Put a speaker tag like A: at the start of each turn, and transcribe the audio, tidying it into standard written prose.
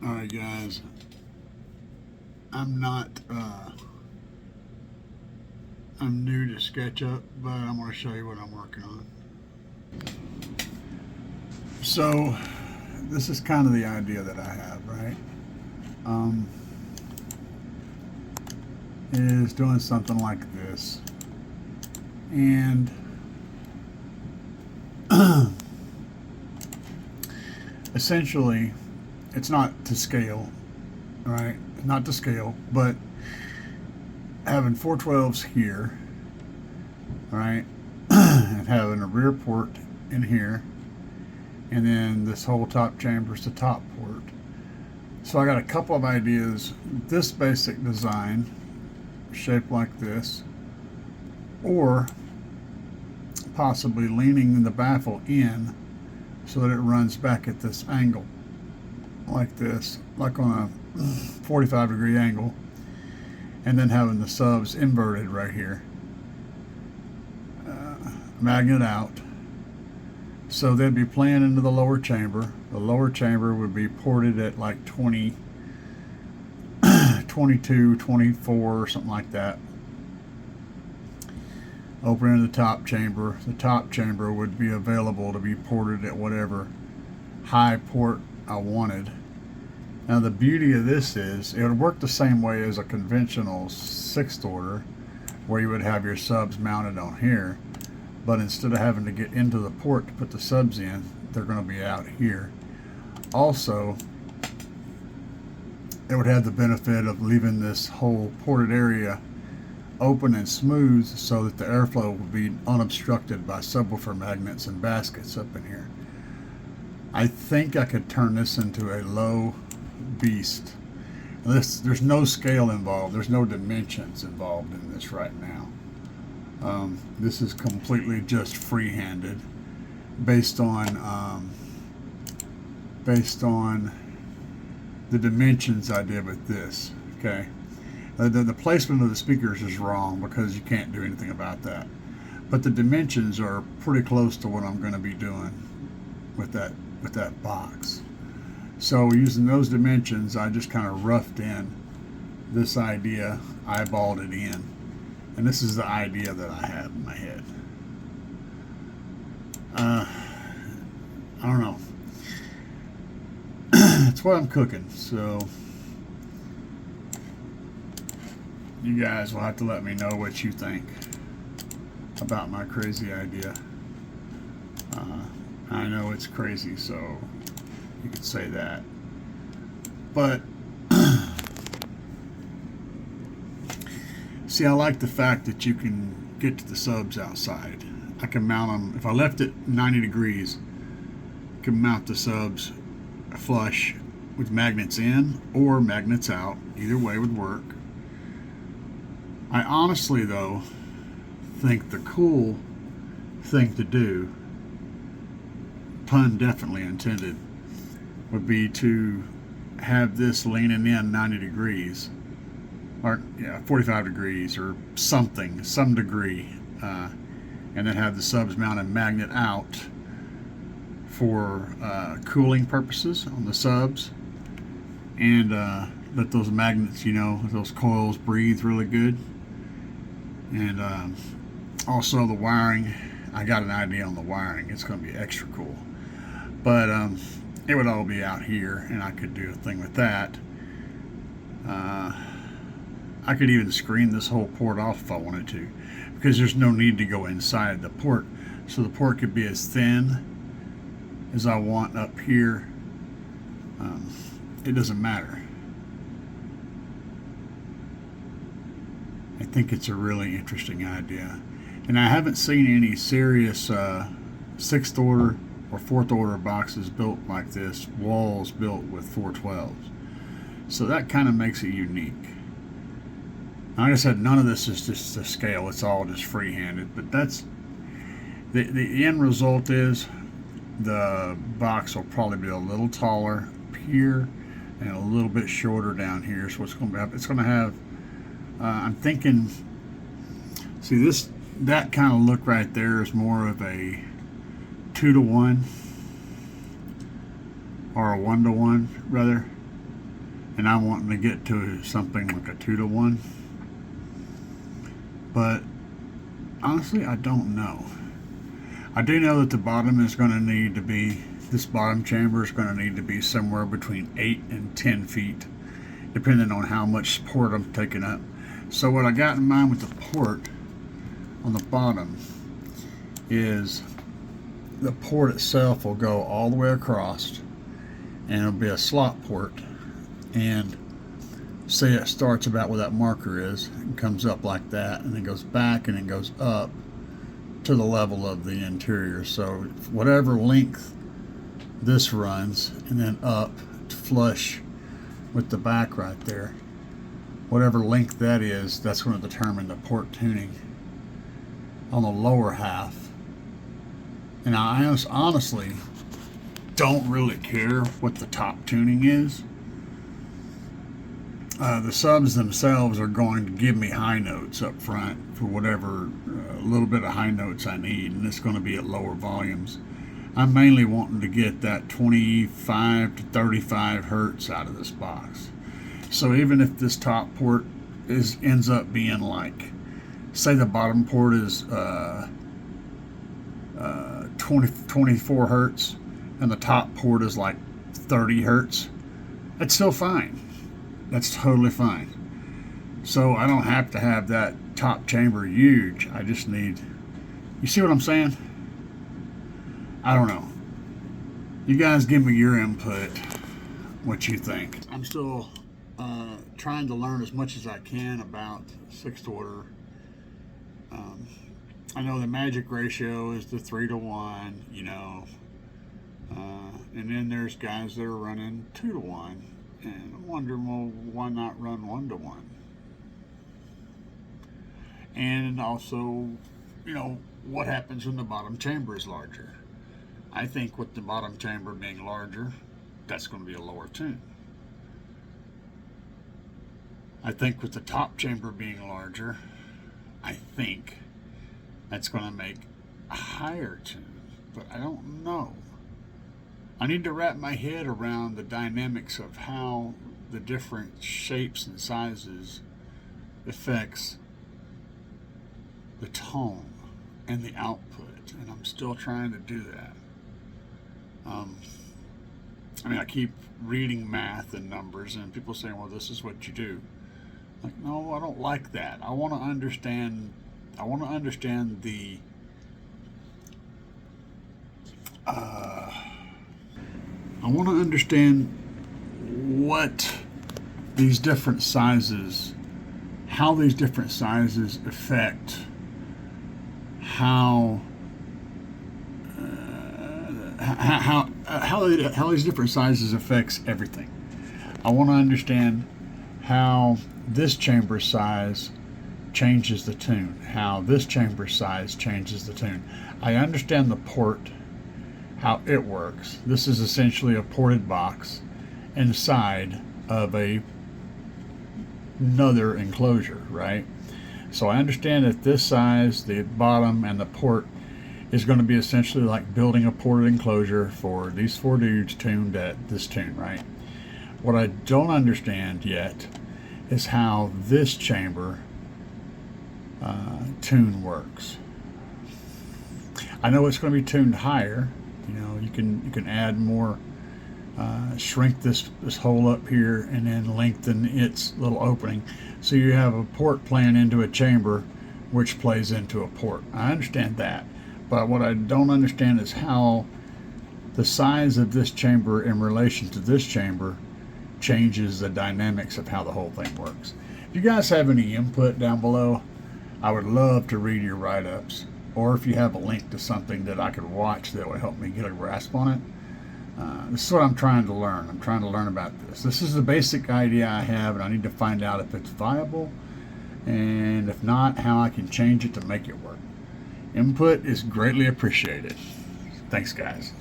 A: Alright guys, I'm not, I'm new to SketchUp, but I'm going to show you what I'm working on. So, this is kind of the idea that I have, right? Is doing something like this. And essentially, it's not to scale, right? Not to scale, but having 412s here, right? And having a rear port in here, and then this whole top chamber is the top port. So I got a couple of ideas. This basic design, shaped like this, or possibly leaning the baffle in so that it runs back at this angle, like this, like on a 45-degree angle, and then having the subs inverted right here. Magnet out. So they'd be playing into the lower chamber. The lower chamber would be ported at like 20, 22, 24, or something like that. Opening the top chamber. The top chamber would be available to be ported at whatever high port I wanted. Now the beauty of this is it would work the same way as a conventional 6th order, where you would have your subs mounted on here, but instead of having to get into the port to put the subs in, they're going to be out here. Also, it would have the benefit of leaving this whole ported area open and smooth so that the airflow would be unobstructed by subwoofer magnets and baskets up in here. I think I could turn this into a low beast. There's no scale involved. There's no dimensions involved in this right now. This is completely just free-handed, based on the dimensions I did with this. Okay, the placement of the speakers is wrong because you can't do anything about that, but the dimensions are pretty close to what I'm going to be doing with that box. So using those dimensions, I just kind of roughed in this idea, eyeballed it in, and this is the idea that I have in my head. I don't know. It's what I'm cooking, so you guys will have to let me know what you think about my crazy idea. I know it's crazy, so you could say that, but see, I like the fact that you can get to the subs outside. I can mount them, if I left it 90 degrees, I can mount the subs flush with magnets in or magnets out. Either way would work. I honestly, though, think the cool thing to do, pun definitely intended, would be to have this leaning in 90 degrees, or 45 degrees or something, some degree, and then have the subs mounted magnet out for cooling purposes on the subs, and let those magnets, those coils breathe really good. And also the wiring, I got an idea on the wiring. It's going to be extra cool, but it would all be out here, and I could do a thing with that. I could even screen this whole port off if I wanted to, because there's no need to go inside the port. So the port could be as thin as I want up here. It doesn't matter. I think it's a really interesting idea. And I haven't seen any serious 6th order or 4th order boxes built like this, walls built with 412s. So that kind of makes it unique. Like I said, none of this is just to scale. It's all just free-handed. But that's the end result is the box will probably be a little taller up here and a little bit shorter down here. So what's going to happen? It's going to have, I'm thinking, see that kind of look right there is more of a 2-to-1 or a 1-to-1 rather. and I'm wanting to get to something like a 2-to-1. But honestly, I don't know. I do know that the bottom is going to need to be, this bottom chamber is going to need to be somewhere between 8 and 10 feet, depending on how much support I'm taking up. So what I got in mind with the port on the bottom is the port itself will go all the way across, and it'll be a slot port, and say it starts about where that marker is and comes up like that, and then goes back and then goes up to the level of the interior. So whatever length this runs, and then up to flush with the back right there, whatever length that is, that's going to determine the port tuning on the lower half. And I honestly don't really care what the top tuning is. The subs themselves are going to give me high notes up front for whatever little bit of high notes I need, and it's going to be at lower volumes. I'm mainly wanting to get that 25 to 35 hertz out of this box. So even if this top port ends up being like, say the bottom port is 24 hertz and the top port is like 30 hertz, that's still fine. That's totally fine. So I don't have to have that top chamber huge. I just need, you see what I'm saying? I don't know. You guys give me your input, what you think. I'm still trying to learn as much as I can about 6th order. I know the magic ratio is the 3-to-1, you know, and then there's guys that are running 2-to-1, and I'm wondering, well, why not run 1-to-1? And also, you know, what happens when the bottom chamber is larger? I think with the bottom chamber being larger, that's going to be a lower tune. I think with the top chamber being larger, I think that's going to make a higher tune, but I don't know. I need to wrap my head around the dynamics of how the different shapes and sizes affects the tone and the output, and I'm still trying to do that. I mean, I keep reading math and numbers, and people saying, well, this is what you do. Like, no, I don't like that. I want to understand the I want to understand what these different sizes, how these different sizes affect how these different sizes affects everything. I want to understand how this chamber size changes the tune, how this chamber size changes the tune. I understand the port, how it works. This is essentially a ported box inside of another enclosure, right? So I understand that this size, the bottom and the port, is going to be essentially like building a ported enclosure for these 4 dudes tuned at this tune, right? What I don't understand yet is how this chamber tune works. I know it's going to be tuned higher. You know, you can add more, shrink this hole up here and then lengthen its little opening, so you have a port playing into a chamber which plays into a port. I understand that, but what I don't understand is how the size of this chamber in relation to this chamber changes the dynamics of how the whole thing works. If you guys have any input down below, I would love to read your write-ups, or if you have a link to something that I could watch that would help me get a grasp on it. This is what I'm trying to learn. I'm trying to learn about this. This is the basic idea I have, and I need to find out if it's viable, and if not, how I can change it to make it work. Input is greatly appreciated. Thanks, guys.